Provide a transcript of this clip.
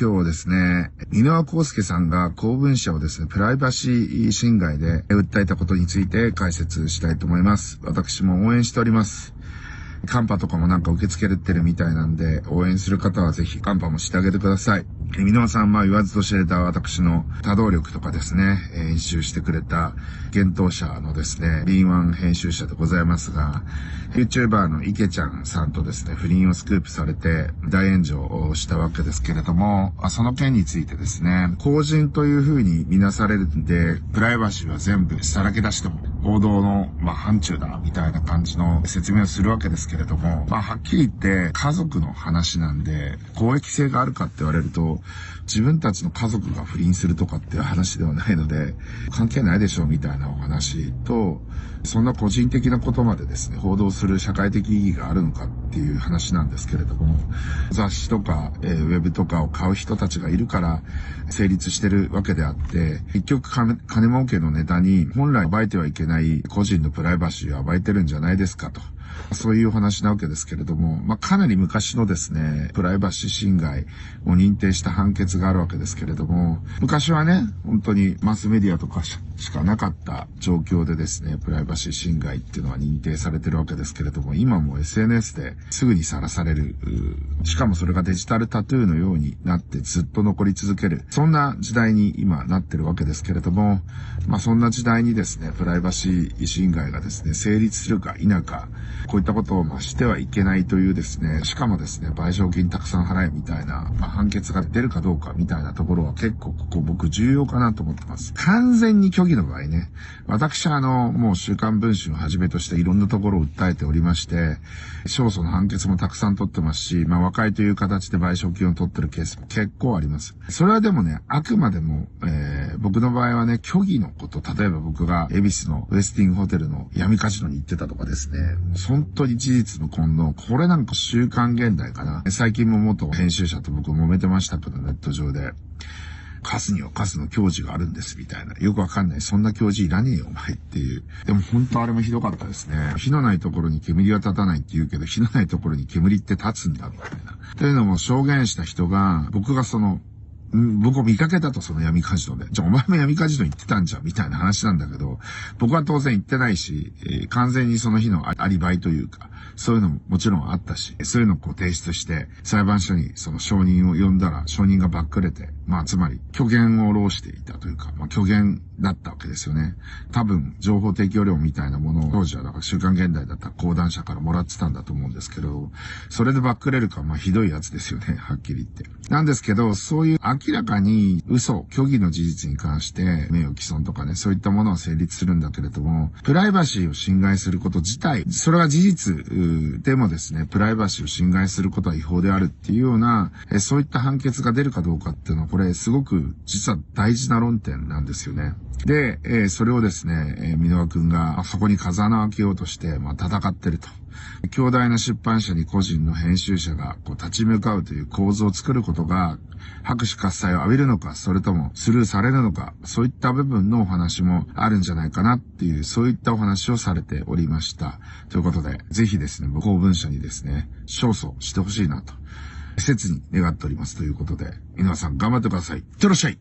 今日ですね、箕輪康介さんが公文社をですね、プライバシー侵害で訴えたことについて解説したいと思います。私も応援しております。カンパとかもなんか受け付けてるみたいなんで、応援する方はぜひカンパもしてあげてください。箕輪さん、言わずと知れた私の多動力とかですね、編集してくれた幻冬舎のですね、敏腕編集者でございますが、YouTuber の池ちゃんさんとですね、不倫をスクープされて大炎上をしたわけですけれども、その件についてですね、公人という風に見なされるんで、プライバシーは全部さらけ出しても報道の範疇だみたいな感じの説明をするわけですけれども、はっきり言って家族の話なんで、公益性があるかって言われると、自分たちの家族が不倫するとかっていう話ではないので、関係ないでしょうみたいなお話と、そんな個人的なことまでですね、報道する社会的意義があるのかっていう話なんですけれども、雑誌とか、ウェブとかを買う人たちがいるから成立してるわけであって、結局金儲けのネタに本来暴いてはいけない個人のプライバシーを暴いてるんじゃないですかと。そういうお話なわけですけれども、かなり昔のですね、プライバシー侵害を認定した判決があるわけですけれども、昔はね、本当にマスメディアとかしかなかった状況でですね、プライバシー侵害っていうのは認定されてるわけですけれども、今も SNS ですぐにさらされる、しかもそれがデジタルタトゥーのようになってずっと残り続ける、そんな時代に今なってるわけですけれども、そんな時代にですね、プライバシー侵害がですね、成立するか否か、こういったことをしてはいけないというですね、しかもですね、賠償金たくさん払えみたいな、判決が出るかどうかみたいなところは結構ここ僕重要かなと思ってます。完全に虚偽の場合ね、私はもう週刊文春をはじめとしていろんなところを訴えておりまして、勝訴の判決もたくさん取ってますし、和解という形で賠償金を取ってるケースも結構あります。それはでもね、あくまでも、僕の場合はね、虚偽のこと、例えば僕が恵比寿のウェスティンホテルの闇カジノに行ってたとかですね、本当に事実無根の、これなんか週刊現代かな。最近も元編集者と僕揉めてましたけど、ネット上で。カスにはカスの教授があるんですみたいな。よくわかんない。そんな教授いらねえよお前っていう。でも本当あれもひどかったですね。火のないところに煙は立たないって言うけど、火のないところに煙って立つんだみたいな。というのも証言した人が、僕が僕を見かけたとその闇カジノで。じゃあお前も闇カジノ行ってたんじゃんみたいな話なんだけど、僕は当然行ってないし、完全にその日のアリバイというか、そういうのももちろんあったし、そういうのを提出して、裁判所にその証人を呼んだら、証人がばっくれて、つまり虚言を浪していたというか、虚言だったわけですよね。多分、情報提供料みたいなものを、当時はだから週刊現代だったら講談社からもらってたんだと思うんですけど、それでばっくれるか、ひどいやつですよね、はっきり言って。なんですけど、そういう明らかに嘘、虚偽の事実に関して、名誉毀損とかね、そういったものは成立するんだけれども、プライバシーを侵害すること自体、それが事実でもですね、プライバシーを侵害することは違法であるっていうような、そういった判決が出るかどうかっていうのは、これすごく実は大事な論点なんですよね。で、それをですね、箕輪くんがそこに風穴を開けようとして、戦ってると。強大な出版社に個人の編集者が立ち向かうという構図を作ることが、拍手喝采を浴びるのか、それともスルーされるのか、そういった部分のお話もあるんじゃないかなっていう、そういったお話をされておりました。ということで、ぜひですね、公文社にですね、勝訴してほしいなと、切に願っておりますということで、皆さん頑張ってください。いってらっしゃい。